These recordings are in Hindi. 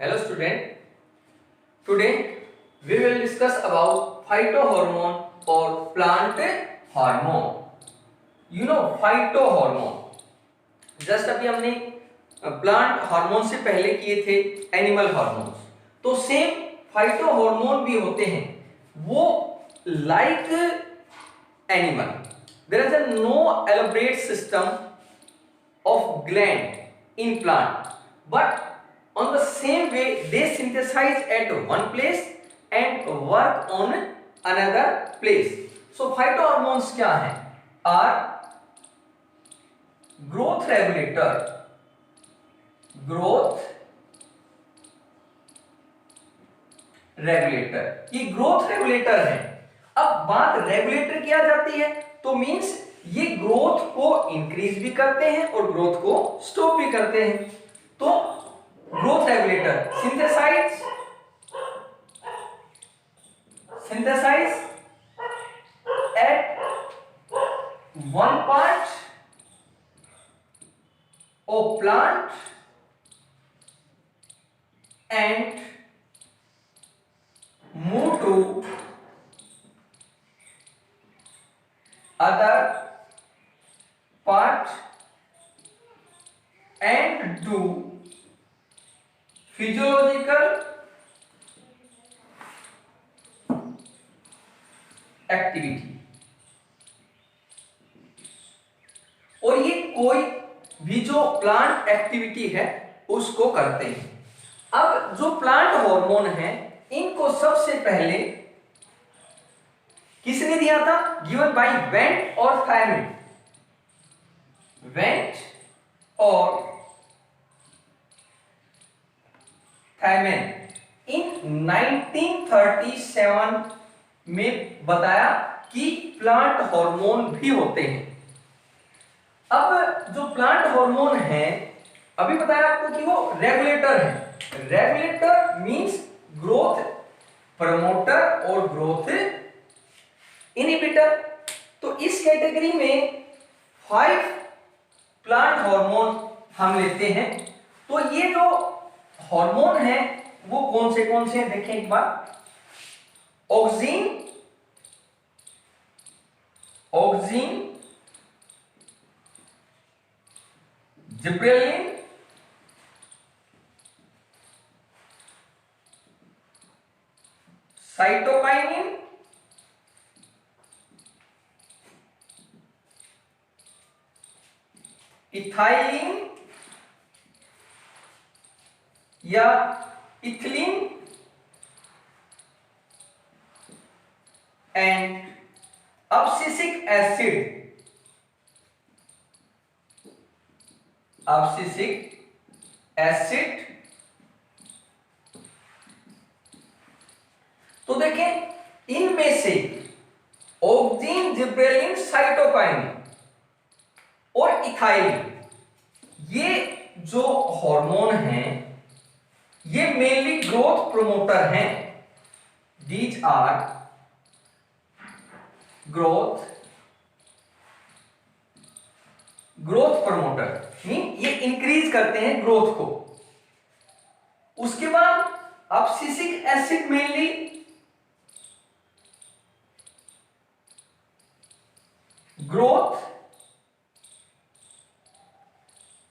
Hello student, today we will discuss about phytohormone or plant hormone. You know phytohormone. Just अभी हमने प्लांट हार्मोन से पहले किए थे एनिमल हार्मोन्स, तो सेम फाइटोहॉर्मोन भी होते हैं, वो like animal. There is a no elaborate system of gland in plant, but on the same way they synthesize at one place and work on another place. So phytohormones क्या हैं? Are growth regulator, ये ग्रोथ रेगुलेटर है. अब बात रेगुलेटर की आ जाती है तो मींस ये ग्रोथ को इंक्रीज भी करते हैं और ग्रोथ को स्टॉप भी करते हैं. तो growth regulator synthesize at one part of plant and move to other part and do physiological activity. और ये कोई भी जो प्लांट एक्टिविटी है उसको करते हैं. अब जो प्लांट हार्मोन है इनको सबसे पहले किसने दिया था? गिवन बाय वेंट और थायमन. वेंट और थायमन इन 1937 में बताया कि प्लांट हार्मोन भी होते हैं. अब जो प्लांट हार्मोन है अभी बताया आपको कि वो रेगुलेटर है. रेगुलेटर मींस ग्रोथ प्रमोटर और ग्रोथ इनहिबिटर. तो इस कैटेगरी में 5 प्लांट हार्मोन हम लेते हैं. तो ये जो हार्मोन है वो कौन से हैं देखें एक बार. ऑक्सिन, जिब्रेलिन, साइटोकाइनिन, इथाइलिन या इथिलीन एंड अब्सिसिक एसिड. तो देखें इनमें से ऑक्सिन, जिब्रेलिन, साइटोकाइनिन और इथाइलिन ये जो हार्मोन हैं ये मेनली ग्रोथ प्रमोटर हैं. These are growth promoter, mean ये इंक्रीज करते हैं ग्रोथ को. उसके बाद abscisic acid mainly growth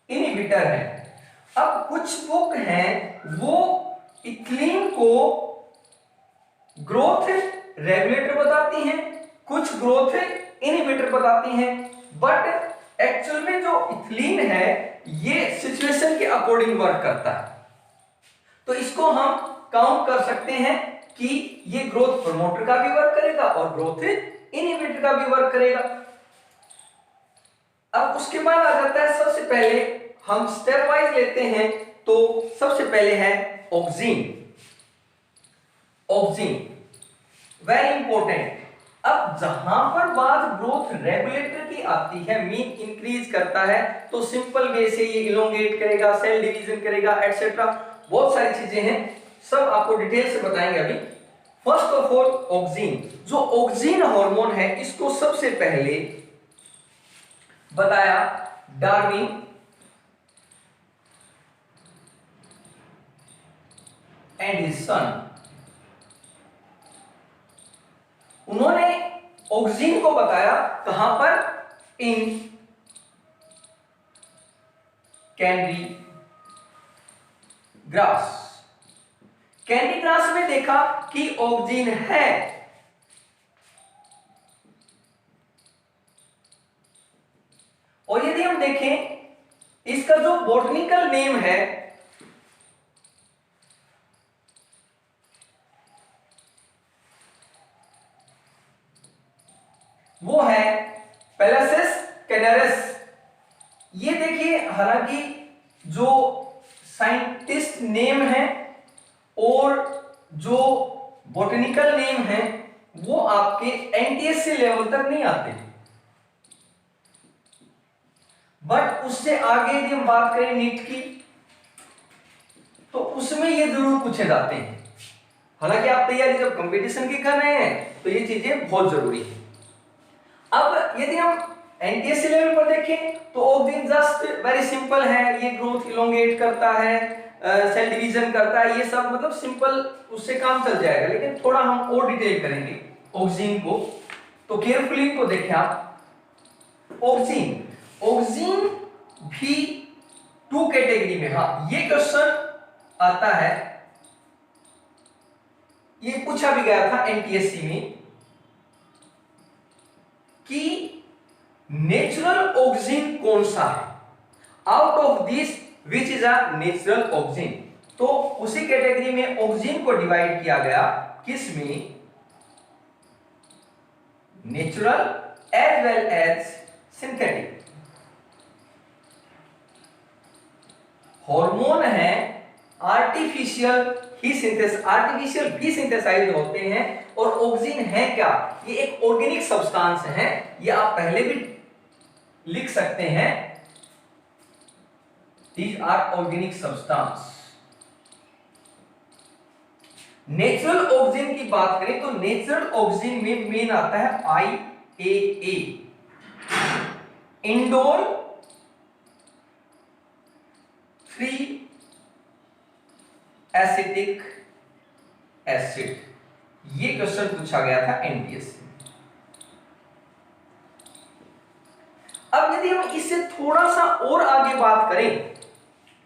inhibitor है. अब कुछ बुक हैं वो इथिलीन को ग्रोथ रेगुलेटर बताती हैं, कुछ ग्रोथ इनहिबिटर बताती हैं, बट एक्चुअल में जो इथिलीन है ये सिचुएशन के अकॉर्डिंग वर्क करता है. तो इसको हम काउंट कर सकते हैं कि ये ग्रोथ प्रमोटर का भी वर्क करेगा और ग्रोथ इनहिबिटर का भी वर्क करेगा. अब उसके बाद आ जाता है, सबसे पहले हम स्टेप वाइज लेते हैं. तो सबसे पहले है ऑक्सिन. Very important. अब जहां पर बात ग्रोथ रेगुलेटर की आती है, मीन इंक्रीज करता है, तो सिंपल वे से ये इलोंगेट करेगा, सेल डिवीजन करेगा, एटसेट्रा. बहुत सारी चीजें हैं, सब आपको डिटेल से बताएंगे अभी. First of all auxin. जो ऑक्सिन हार्मोन है इसको सबसे पहले बताया डार्विन एंड हिज सन। उन्होंने ऑक्सीन को बताया कहां पर, इन कैंडी ग्रास। कैंडी ग्रास में देखा कि ऑक्सीन है, और यदि हम देखें इसका जो बॉटनिकल नेम है वो है पैलासिस कैडरस। ये देखिए, हालांकि जो साइंटिस्ट नेम है और जो बॉटनिकल नेम है वो आपके एनटीएससी लेवल तक नहीं आते, बट उससे आगे यदि हम बात करें नीट की तो उसमें ये जरूर पूछे जाते हैं। हालांकि आप तैयारी जब कंपटीशन की कर रहे हैं तो ये चीजें बहुत जरूरी है। अब यदि हम एनटीएससी लेवल पर देखें तो ऑक्सीन जस्ट वेरी सिंपल है, ये ग्रोथ इलोंगेट करता है, सेल डिवीजन करता है, ये सब मतलब सिंपल, उससे काम चल जाएगा। लेकिन थोड़ा हम और डिटेल करेंगे ऑक्सीन को, तो केयरफुली को देखें आप। ऑक्सीन भी टू कैटेगरी में, हाँ ये क्वेश्चन आता है, ये पूछा भी गया था एनटीएससी में कि नेचुरल ऑक्सीन कौन सा है, out of this which is a natural oxygen. तो उसी कैटेगरी में ऑक्सीन को डिवाइड किया गया, किसमें, natural as well as synthetic. Hormone है आर्टिफिशियल भी सिंथेसाइज होते हैं, और ऑक्सीन है क्या, ये एक ऑर्गेनिक सब्सटेंस है, ये आप पहले भी लिख सकते हैं, these are organic substance। Natural oxygen की बात करें तो नेचुरल ऑक्सीजन में मेन आता है IAA, इंडोल 3 एसिटिक एसिड। ये क्वेश्चन पूछा गया था एनटीएससी में। अब यदि हम इससे थोड़ा सा और आगे बात करें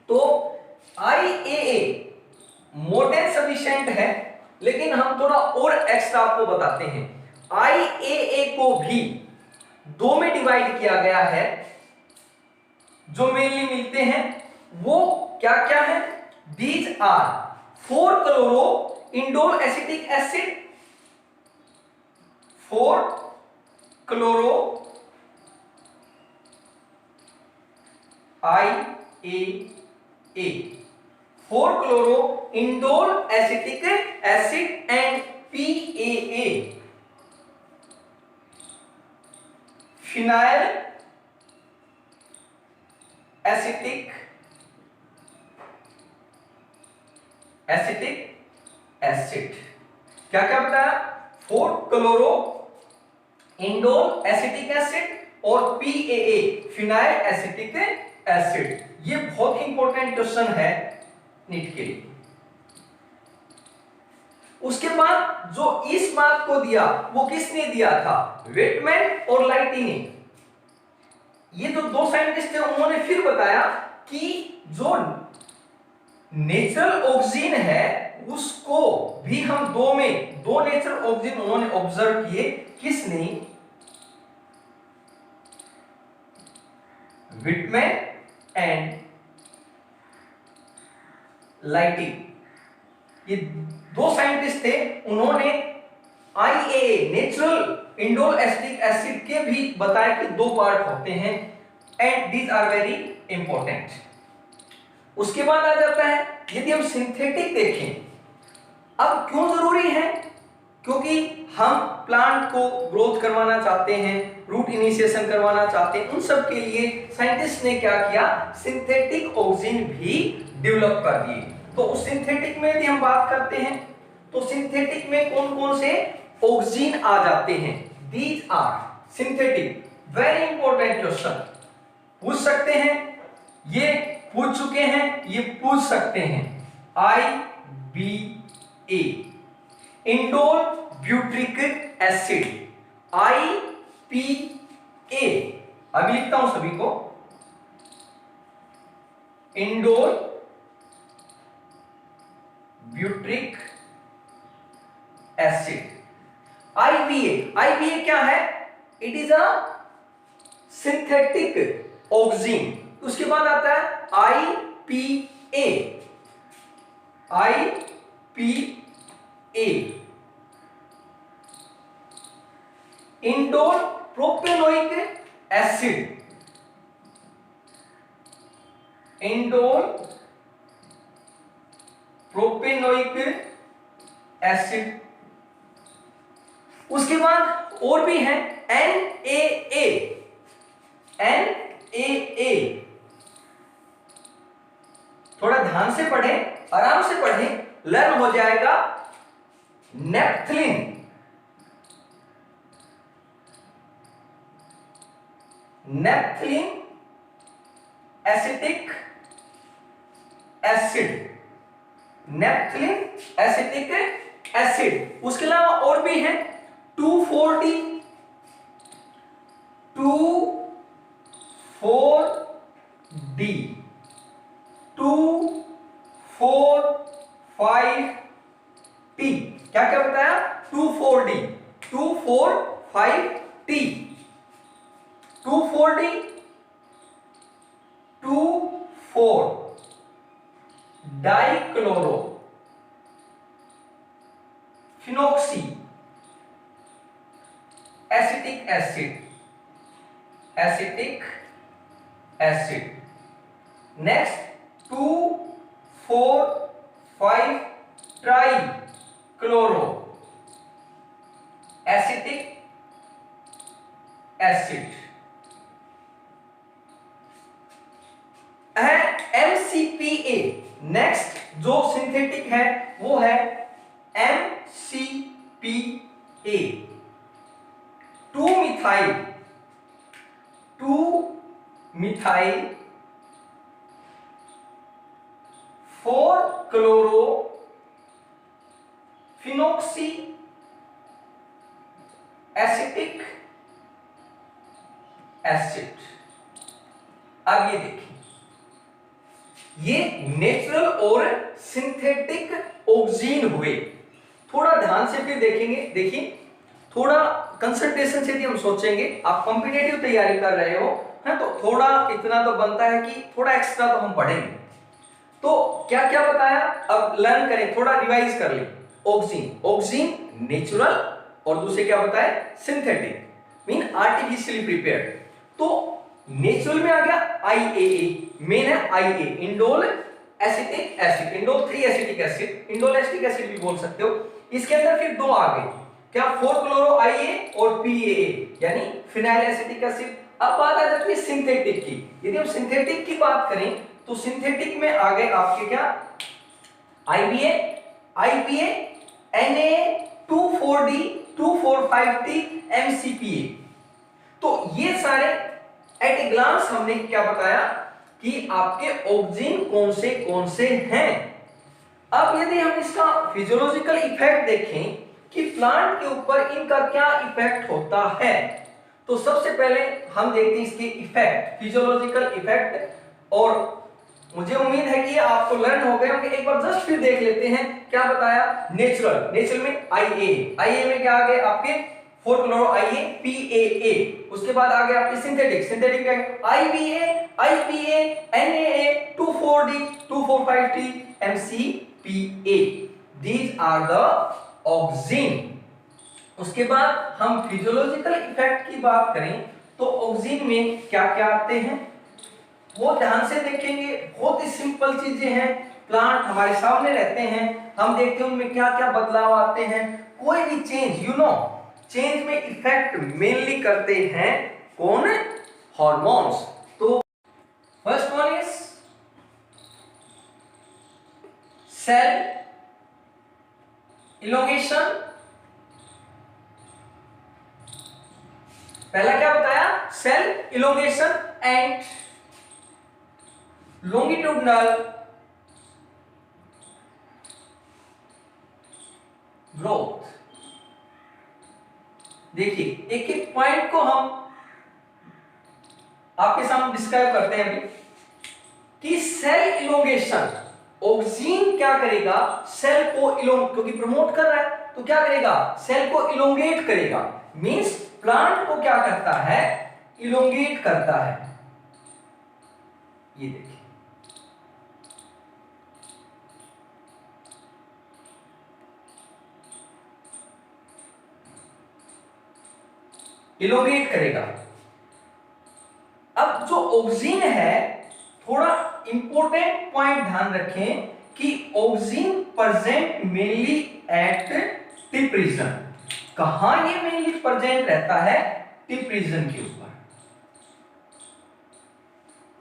तो IAA मोर देन सफिशिएंट है, लेकिन हम थोड़ा और एक्स्ट्रा आपको बताते हैं। IAA को भी दो में डिवाइड किया गया है, जो मेनली मिलते हैं वो क्या क्या है, these are 4 chloro indole acetic acid, 4 chloro IAA, 4 chloro indole acetic acid and PAA, phenyl acetic acid. क्या क्या बताया, 4 क्लोरो इंडोल एसिटिक एसिड और PAA फिनाइल एसिटिक एसिड। ये बहुत इंपॉर्टेंट क्वेश्चन है नीट के लिए। उसके बाद जो इस बात को दिया वो किसने दिया था, विटमैन और लाइटी ने। ये जो दो साइंटिस्ट थे उन्होंने फिर बताया कि जो नेचुरल ऑक्सीजन है उसको भी हम दो नेचुरल ऑक्सीजन उन्होंने ऑब्जर्व किए। किसने, विटमैन एंड लाइटी। ये दो साइंटिस्ट थे, उन्होंने IAA natural indole acetic acid के भी बताया कि दो पार्ट होते हैं, and these are very important. उसके बाद आ जाता है यदि हम सिंथेटिक देखें, अब क्यों जरूरी है, क्योंकि हम प्लांट को ग्रोथ करवाना चाहते हैं, रूट इनिशिएशन करवाना चाहते हैं, उन सब के लिए साइंटिस्ट ने क्या किया, सिंथेटिक ऑक्सीजन भी डेवलप कर दिए। तो उस सिंथेटिक में यदि हम बात करते हैं तो सिंथेटिक में कौन कौन से ऑक्सीजन आ जाते हैं, these are synthetic. Very important question पूछ सकते हैं, ये पूछ चुके हैं, ये पूछ सकते हैं। बी ए, इंडोल ब्यूट्रिक एसिड IPA। अभी लिखता हूं सभी को, इंडोल ब्यूट्रिक एसिड IPA क्या है? It is a synthetic oxygen. उसके बाद आता है IPA indole propanoic acid, indole propanoic acid. उसके बाद और भी है NaA, थोड़ा ध्यान से पढ़ें, आराम से पढ़ें, लर्न हो जाएगा। Naphthalene, acetic acid, naphthalene acetic acid. उसके अलावा और भी है 2,4-D, 2,4,5T। क्या क्या बताया? 2,4-D, 2,4,5T, 2,4-D, 2,4-डाइक्लोरो phenoxy acetic acid. Next 2,4,5-ट्राइक्लोरो acetic acid है MCPA। नेक्स्ट जो सिंथेटिक है वो है MCPA, 2-मिथाइल 4-क्लोरो फिनोक्सी एसिटिक एसिड। अब ये देखिए, ये नेचुरल और सिंथेटिक ऑक्सीन हुए। थोड़ा ध्यान से फिर देखेंगे, देखिए थोड़ा कंसंट्रेशन से यदि हम सोचेंगे, आप कॉम्पिटिटिव तैयारी कर रहे हो है तो थोड़ा इतना तो बनता है कि थोड़ा एक्स्ट्रा तो हम पढ़ेंगे। तो क्या क्या बताया, अब लर्न करें, थोड़ा रिवाइज कर लें। ऑक्सीन नेचुरल और दूसरे क्या बताए? Synthetic, mean artificially prepared. तो नेचुरल में आ गया IAA, मेन है IA, indole acetic acid, indole 3 acetic acid, indole acetic acid भी बोल सकते हो। इसके अंदर फिर दो आ गए, क्या? 4-क्लोरो IA और PAA यानी फिनाइल एसिटिक एसिड। अब बात आ जाती है सिंथेटिक की। यदि हम सिंथेटिक की बात करें तो सिंथेटिक में आ गए आपके क्या? IPA, NaA, 2,4-D, 2,4,5T, MCPA। तो ये सारे एट ए ग्लांस हमने क्या बताया कि आपके ऑक्सीन कौन से हैं। अब यदि हम इसका फिजियोलॉजिकल इफेक्ट देखें कि प्लांट के ऊपर इनका क्या इफेक्ट होता है, तो सबसे पहले हम देखते हैं इसके इफेक्ट, फिजियोलॉजिकल इफेक्ट। और मुझे उम्मीद है कि आपको लर्न हो गए होंगे। एक बार जस्ट फिर देख लेते हैं क्या बताया। नेचुरल में IA में क्या आ गए आपके? 4-क्लोरो IA, PAA। उसके बाद आ गए आपके synthetic IPA, NaA, 2,4-D, 2,4,5T, MCPA। These are the oxygen. उसके बाद हम फिजियोलॉजिकल इफेक्ट की बात करें तो ऑक्सीन में क्या क्या आते हैं वो ध्यान से देखेंगे। बहुत ही सिंपल चीजें हैं, प्लांट हमारे सामने रहते हैं, हम देखते हैं उनमें क्या क्या बदलाव आते हैं। कोई भी चेंज चेंज में इफेक्ट मेनली करते हैं कौन? हार्मोन्स। तो first one is cell elongation. पहला क्या बताया? Cell elongation and longitudinal growth. देखिए एक एक पॉइंट को हम आपके सामने डिस्क्राइब करते हैं अभी कि सेल इलोंगेशन, ऑक्सीन क्या करेगा, सेल को क्योंकि प्रमोट कर रहा है तो क्या करेगा, सेल को इलोंगेट करेगा। मींस प्लांट को क्या करता है, इलोंगेट करता है। ये देखिए इलोंगेट करेगा। अब जो ऑक्सीन है, थोड़ा इंपॉर्टेंट पॉइंट ध्यान रखें कि auxin present mainly at tip region. कहां ये मेनली प्रेजेंट रहता है, टिप रीजन के ऊपर।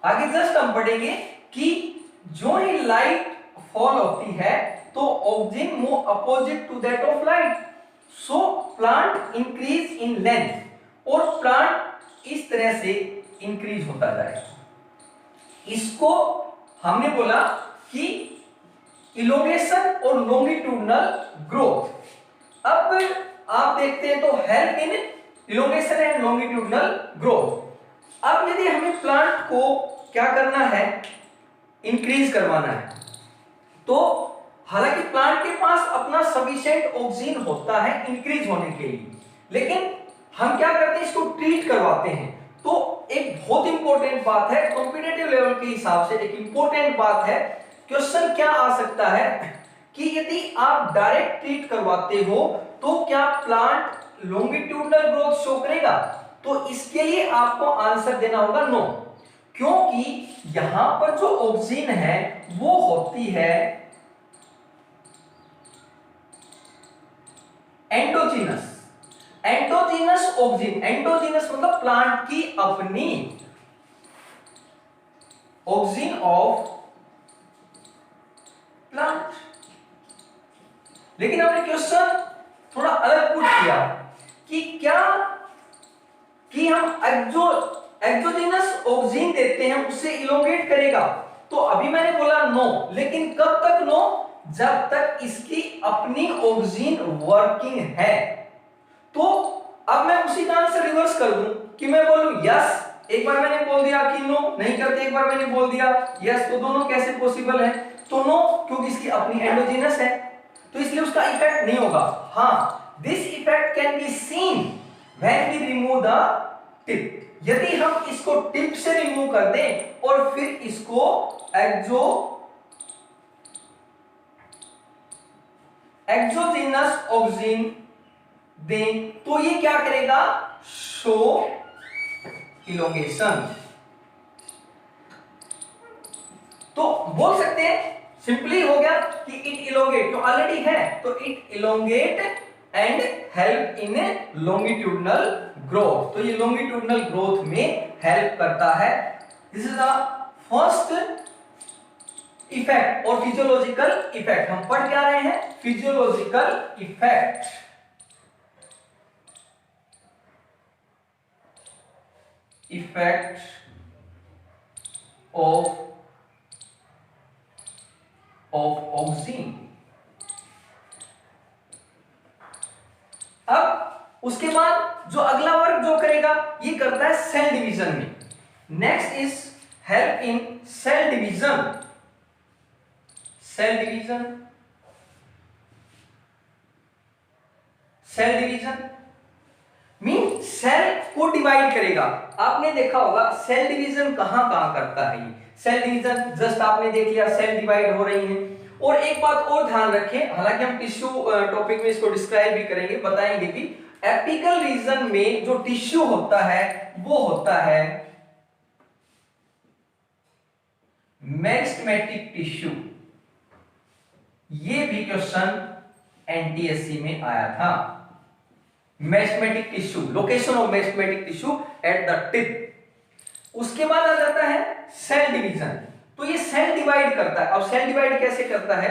आगे जस्ट हम पढ़ेंगे कि जो ही लाइट फॉल होती है तो auxin move opposite to that of light, so plant increase in length, और प्लांट इस तरह से इंक्रीज होता जाएगा। इसको हमने बोला कि इलोंगेशन और लॉन्गिट्यूडनल ग्रोथ। अब आप देखते हैं तो help in elongation and longitudinal growth. अब यदि हमें प्लांट को क्या करना है, इंक्रीज करवाना है, तो हालांकि प्लांट के पास अपना सफिशिएंट ऑक्सीजन होता है इंक्रीज होने के लिए, लेकिन हम क्या करते हैं, इसको ट्रीट करवाते हैं। तो एक बहुत इंपॉर्टेंट बात है, कॉम्पिटिटिव लेवल के हिसाब से एक इंपॉर्टेंट बात है, क्वेश्चन क्या आ सकता है कि यदि आप डायरेक्ट ट्रीट करवाते हो तो क्या प्लांट लॉन्गिट्यूडनल ग्रोथ शो करेगा, तो इसके लिए आपको आंसर देना होगा नो, क्योंकि यहां पर जो ऑक्सीजन है वो होती है एंडोजीनस। एंडोजीनस ऑक्सीजन, एंडोजीनस मतलब प्लांट की अपनी ऑक्सीजन ऑफ प्लांट। लेकिन हमने क्वेश्चन थोड़ा अलग पुट किया कि क्या कि हम एक्सोजीनस ऑक्सीजन देते हैं उससे इलोंगेट करेगा, तो अभी मैंने बोला नो, लेकिन कब तक नो, जब तक इसकी अपनी ऑक्सीजन वर्किंग है। तो अब मैं उसी का आंसर रिवर्स कर दूं कि मैं बोलूं यस, एक बार मैंने बोल दिया कि नो नहीं करते, एक बार मैंने बोल दिया यस, तो दोनों कैसे पॉसिबल है, तो नो क्योंकि इसकी अपनी एंडोजीनस है तो इसलिए उसका इफेक्ट नहीं होगा। हाँ, this effect can be seen when we remove the tip. यदि हम इसको टिप से रिमूव कर दें और फिर इसको एक्सोजीनस ऑक्सीजन दें तो ये क्या करेगा, शो इलोंगेशन। तो बोल सकते हैं सिंपली हो गया कि इट इलोंगेट, तो ऑलरेडी है तो it elongate and help in longitudinal growth. तो ये लॉन्गिट्यूडनल ग्रोथ में हेल्प करता है। This is the first effect और फिजियोलॉजिकल इफेक्ट। हम पढ़ क्या रहे हैं, physiological effect. Effect of oxygen. अब उसके बाद जो अगला वर्क जो करेगा ये करता है सेल डिवीजन में। Next is help in cell division. Cell division, cell division mean cell को डिवाइड करेगा। आपने देखा होगा सेल डिवीजन कहां कहां करता है। ये सेल डिवीजन जस्ट आपने देख लिया, सेल डिवाइड हो रही है। और एक बात और ध्यान रखें, हालांकि हम टिश्यू टॉपिक में इसको डिस्क्राइब भी करेंगे, बताएंगे भी, एपिकल रीजन में जो टिश्यू होता है वो होता है मेरिस्टेमेटिक टिश्यू। ये भी क्वेश्चन एनटीएससी में आया था। Meristematic tissue, location of meristematic tissue at the tip. उसके बाद आ जाता है सेल डिवीजन। तो ये सेल डिवाइड करता है। अब सेल डिवाइड कैसे करता है,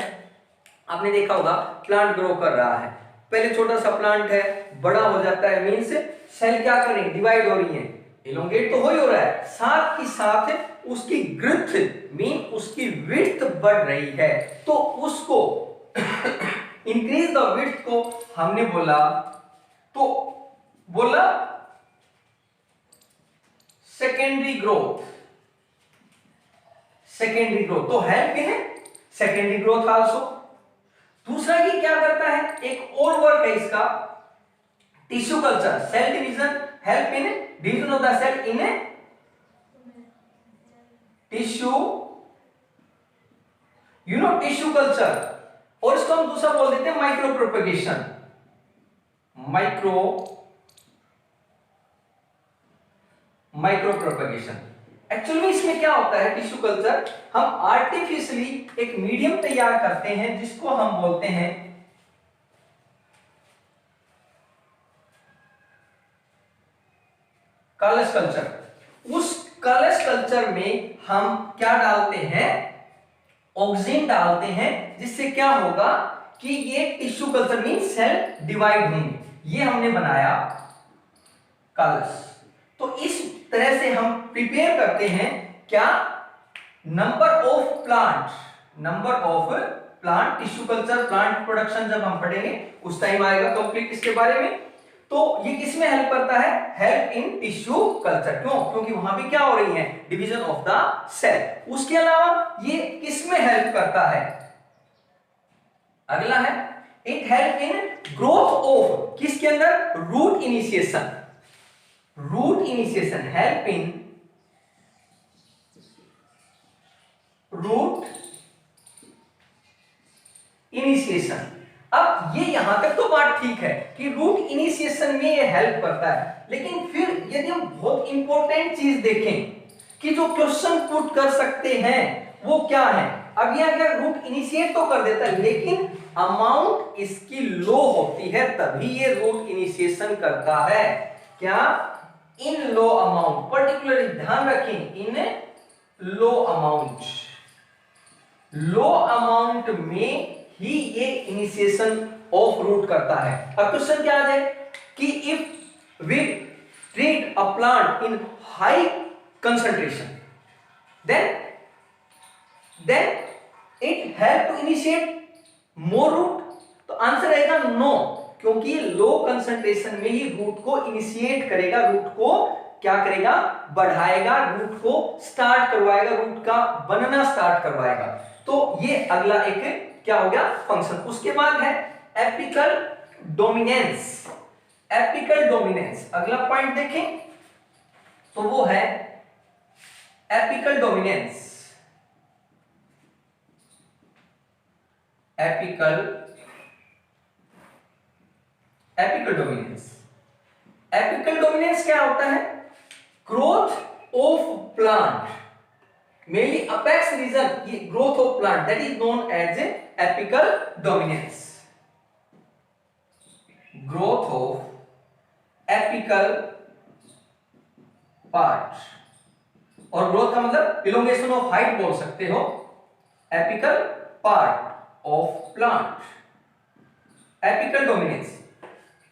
आपने देखा होगा प्लांट ग्रो कर रहा है, पहले छोटा सा प्लांट है, बड़ा हो जाता है, मींस सेल क्या कर रही है, डिवाइड हो रही है, इलोंगेट तो हो ही हो रहा है, साथ ही साथ उसकी ग्रोथ मीन उसकी विड्थ बढ़ रही है। तो उसको इंक्रीज द विड्थ को हमने बोला सेकेंडरी ग्रोथ, तो help in secondary growth also. दूसरा कि क्या करता है, एक और वर्क है इसका, tissue culture, cell division, help in division of the cell in tissue, tissue culture. और इसको हम दूसरा बोल देते हैं micro propagation, micro propagation. Actually में इसमें क्या होता है, टिश्यू कल्चर, हम आर्टिफिशियली एक मीडियम तैयार करते हैं जिसको हम बोलते हैं कलश कल्चर। उस कलश कल्चर में हम क्या डालते हैं, ऑक्सीजन डालते हैं, जिससे क्या होगा कि ये tissue culture mean cell divide होंगे। ये हमने बनाया कलश। तो इस तरह से हम प्रिपेयर करते हैं क्या, number of plant tissue culture, plant production जब हम पढ़ेंगे उस टाइम आएगा कंप्लीट इसके बारे में। तो ये किसमें हेल्प करता है, हेल्प इन टिश्यू कल्चर। क्यों, क्योंकि वहां भी क्या हो रही है, डिवीजन ऑफ द सेल। उसके अलावा ये किसमें हेल्प करता है, अगला है it help in growth of, किसके अंदर, root initiation, help in root initiation. अब ये यहां तक तो बात ठीक है कि रूट इनिशिएशन में ये हेल्प करता है, लेकिन फिर यदि हम बहुत इंपॉर्टेंट चीज देखें कि जो क्वेश्चन पुट कर सकते हैं वो क्या है। अब ये अगर रूट इनिशिएट तो कर देता है, लेकिन अमाउंट इसकी लो होती है तभी ये रूट इनिशिएशन करता है। क्या, इन लो अमाउंट, पर्टिकुलरली ध्यान रखें, इन लो अमाउंट में ही ये इनिशिएशन ऑफ रूट करता है। अब क्वेश्चन क्या आ जाए कि if we treat a plant in high concentration then it help to initiate more root, तो आंसर रहेगा नो, क्योंकि लो कंसंट्रेशन में ही रूट को इनिशिएट करेगा, रूट को क्या करेगा, बढ़ाएगा, रूट को स्टार्ट करवाएगा, रूट का बनना स्टार्ट करवाएगा। तो ये अगला एक क्या हो गया, फंक्शन। उसके बाद है एपिकल डोमिनेंस। अगला पॉइंट देखें तो वो है एपिकल डोमिनेंस। एपिकल डोमिनेंस क्या होता है, growth of plant, mainly apex region, ये growth of plant, that is known as apical dominance. Growth of apical part, और ग्रोथ का मतलब इलोंगेशन ऑफ हाइट बोल सकते हो, apical part of plant, apical dominance.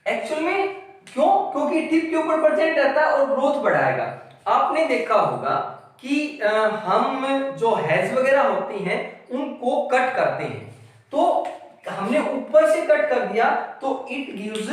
Actual में क्यों, क्योंकि टिप के ऊपर प्रेजेंट रहता है और ग्रोथ बढ़ाएगा। आपने देखा होगा कि हम जो हेड्स वगैरह होती हैं उनको कट करते हैं, तो हमने ऊपर से कट कर दिया तो इट गिव्स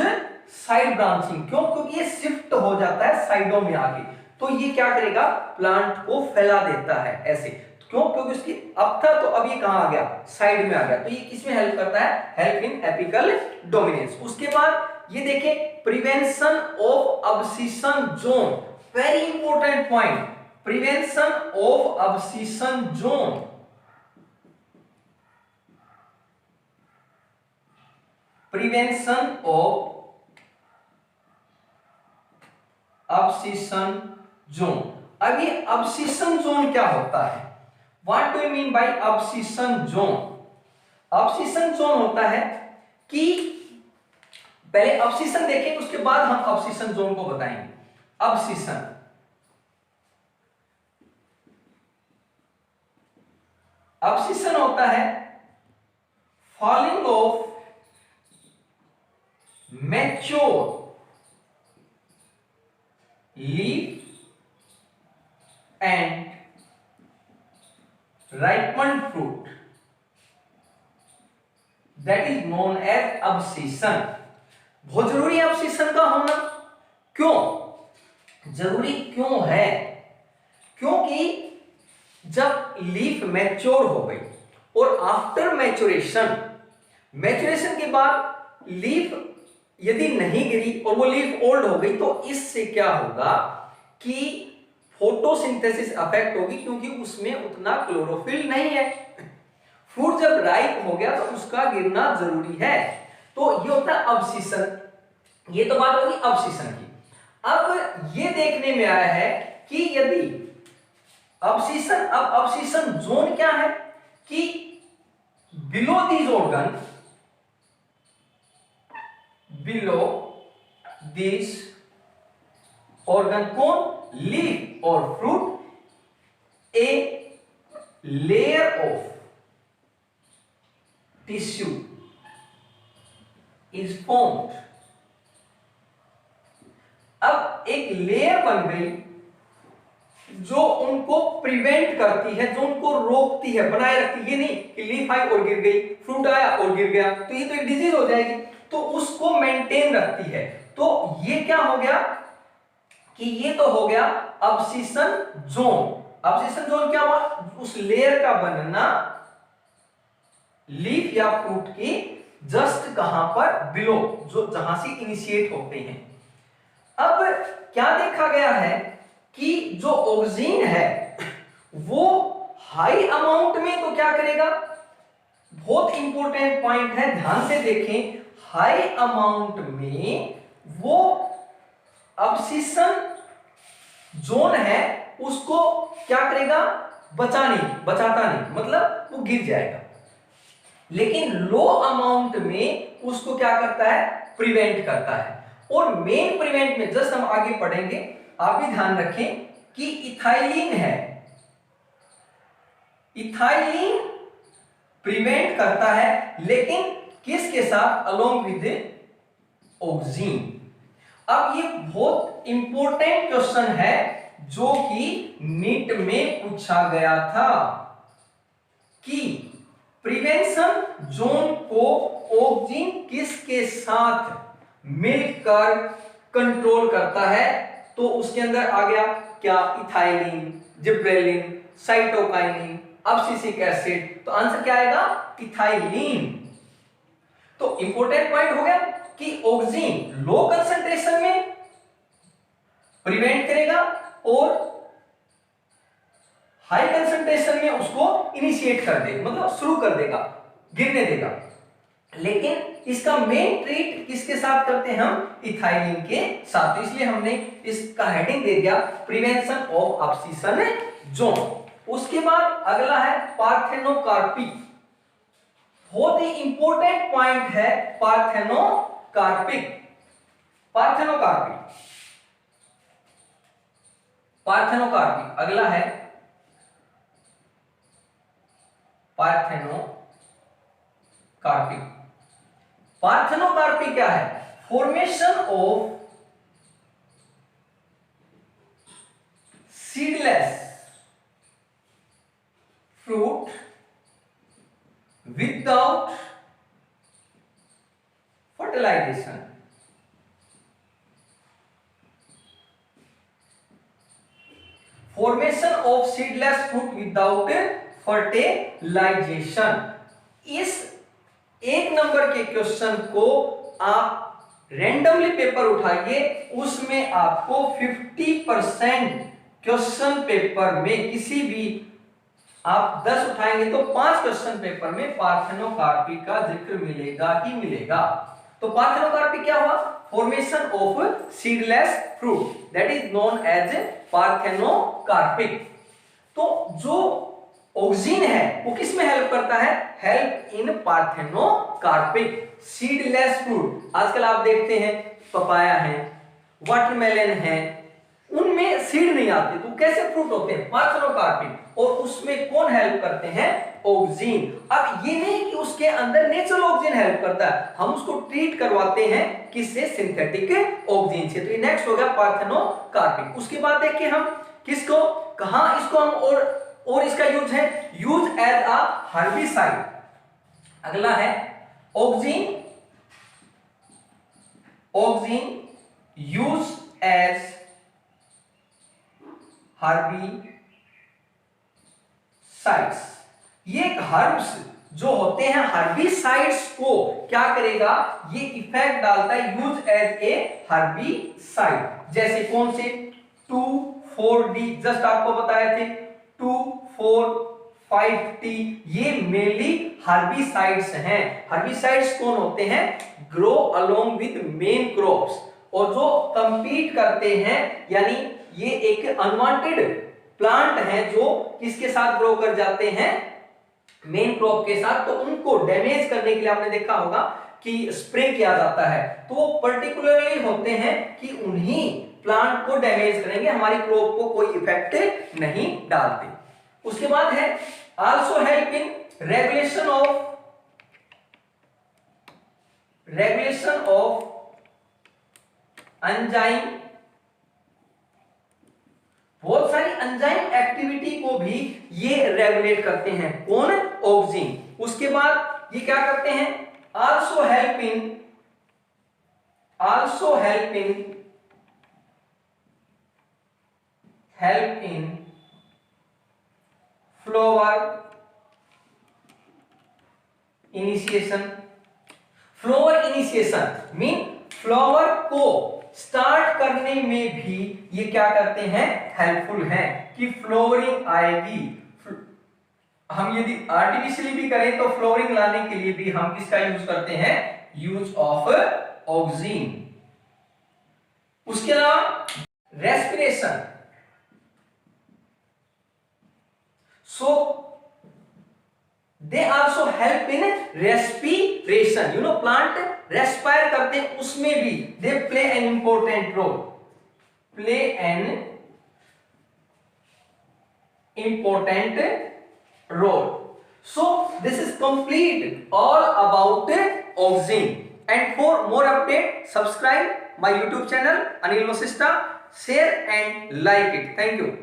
साइड ब्रांचिंग। क्यों, क्योंकि ये शिफ्ट हो जाता है साइडों में आगे, तो ये क्या करेगा, प्लांट को फैला देता है ऐसे। क्यों, क्योंकि उसकी अब था तो अब ये कहां आ गया, साइड में आ गया। तो ये किसमें हेल्प करता है, हेल्प इन एपिकल डोमिनेंस। उसके बाद ये देखें, prevention of abscission zone, very important point, prevention of abscission zone. Prevention of abscission zone. अब ये अब्सिशन जोन क्या होता है, what do you mean by abscission zone. Abscission zone होता है कि पहले अब्सिशन देखें, उसके बाद हम अब्सिशन जोन को बताएंगे। अब्सिशन होता है falling of mature leaf and ripened fruit that is known as abscission. बहुत जरूरी है अब्सिशन का होना। क्यों जरूरी क्यों है? क्योंकि जब लीफ मैच्योर हो गई और आफ्टर मैच्योरेशन के बाद लीफ यदि नहीं गिरी और वो लीफ ओल्ड हो गई, तो इससे क्या होगा कि फोटोसिंथेसिस अफेक्ट होगी, क्योंकि उसमें उतना क्लोरोफिल नहीं है। फ्रूट जब राइप हो गया तो उसका गिरना जरूरी है, तो ये होता है अब्सिशन। ये तो बात होगी अब्सिशन की। अब ये देखने में आया है कि यदि अब्सिशन, अब अब्सिशन जोन क्या है कि below this organ, below this organ कौन? लीफ और fruit, a layer of tissue is formed. अब एक लेयर बन गई जो उनको प्रिवेंट करती है, जो उनको रोकती है, बनाए रखती है। ये नहीं कि लीफ आई और गिर गई, फ्रूट आया और गिर गया, तो ये तो एक डिजीज हो जाएगी, तो उसको मेंटेन रखती है। तो ये क्या हो गया कि ये तो हो गया अब्सिशन जोन। अब्सिशन जोन क्या हुआ? उस लेयर का बनना लीफ या फ्रूट की जस्ट कहां पर? बिलो, जो जहां से इनिशिएट होते हैं। अब क्या देखा गया है कि जो ऑक्सीजन है वो हाई अमाउंट में तो क्या करेगा? बहुत इंपॉर्टेंट पॉइंट है, ध्यान से देखें। हाई अमाउंट में वो अब्सिशन जोन है उसको क्या करेगा? बचाता नहीं, मतलब वो गिर जाएगा। लेकिन लो अमाउंट में उसको क्या करता है? प्रिवेंट करता है। और मेन प्रिवेंट में जस्ट हम आगे पढ़ेंगे, आप भी ध्यान रखें कि इथाइलिन है, इथाइलिन प्रिवेंट करता है, लेकिन किसके साथ? Along with oxygen. अब ये बहुत इंपॉर्टेंट क्वेश्चन है जो कि नीट में पूछा गया था कि प्रिवेंशन जोन को ऑक्सीजन किसके साथ मिलकर कंट्रोल करता है? तो उसके अंदर आ गया क्या? Ethylene, gibberellin, cytokinin, abscisic acid. तो आंसर क्या आएगा? इथाइलिन। तो इंपॉर्टेंट पॉइंट हो गया कि ऑक्सीजन लो कंसंट्रेशन में प्रिवेंट करेगा और हाई कंसंट्रेशन में उसको इनिशिएट कर देगा, मतलब शुरू कर देगा, गिरने देगा। लेकिन इसका मेन ट्रीट किसके साथ करते हैं हम? इथाइलिन के साथ। इसलिए हमने इसका हेडिंग दे दिया प्रिवेंशन ऑफ अब्सिशन जोन। उसके बाद अगला है पार्थेनोकार्पी। बहुत ही इंपॉर्टेंट पॉइंट है पार्थेनोकार्पिक। पार्थेनोकार्पी अगला है पार्थेनोकार्पी। पार्थेनोकार्पी क्या है? Formation of seedless fruit without fertilization. Formation of seedless fruit without fertilization. इस एक नंबर के क्वेश्चन को आप रैंडमली पेपर उठाइए, उसमें आपको 50% क्वेश्चन पेपर में किसी भी आप 10 उठाएंगे तो 5 क्वेश्चन पेपर में पार्थेनोकार्पी का जिक्र मिलेगा ही मिलेगा। तो पार्थेनोकार्पी क्या हुआ? Formation of seedless fruit, that is known as parthenocarpic. तो जो ऑक्सीजन है वो किस में हेल्प करता है? Help in parthenocarpic seedless fruit. आजकल आप देखते हैं पपाया है, वाटरमेलन है, उनमें सीड नहीं आते, तो कैसे फ्रूट होते हैं? पार्थेनोकार्पिक। और उसमें कौन हेल्प करते हैं? ऑक्सीजन। अब ये नहीं कि उसके अंदर नेचुरल ऑक्सीजन हेल्प करता है, हम उसको ट्रीट करवाते हैं किससे? सिंथेटिक ऑक्सीजन से। तो ये नेक्स्ट हो गया पार्थेनोकार्पिक। उसके बाद देखिए हम किसको, कहां इसको हम और इसका यूज है, यूज एज अ हर्बिसाइड। अगला है ऑक्सीन यूज एज हर्बिसाइड्स। ये हर्ब्स जो होते हैं हर्बिसाइड्स को क्या करेगा, ये इफेक्ट डालता है यूज एज ए हर्बिसाइड। जैसे कौन से 2,4-D जस्ट आपको बताए थे, 2,4,5-T, ये मेनली हर्बिसाइड्स हैं। हर्बिसाइड्स कौन होते हैं, grow along with main crops, और जो कंपीट करते हैं, यानी ये एक अनवांटेड प्लांट है जो किसके साथ ग्रो कर जाते हैं, मेन क्रॉप के साथ, तो उनको डैमेज करने के लिए आपने देखा होगा कि स्प्रे किया जाता है। तो वो पर्टिकुलरली होते हैं कि उन्हीं प्लांट को डैमेज करेंगे, हमारी क्रॉप को कोई इफेक्ट नहीं डालते। उसके बाद है also help in regulation of enzyme. बहुत सारी एंजाइम एक्टिविटी को भी ये रेगुलेट करते हैं, कौन, ऑक्सीन। उसके बाद ये क्या करते हैं, आल्सो हेल्प इन फ्लावर इनिशिएशन मीन फ्लावर को स्टार्ट करने में भी ये क्या करते हैं, हेल्पफुल हैं कि फ्लोरिंग आएगी। हम यदि आर्टिफिशियली भी करें तो फ्लोरिंग लाने के लिए भी हम किसका यूज करते हैं, यूज ऑफ ऑक्सीन। उसके अलावा respiration, so they also help in respiration. Plant respire करते हैं, उसमें भी they play an important role. So this is complete all about oxygen, and for more update subscribe my YouTube channel Anil Vasishtha, share and like it. Thank you.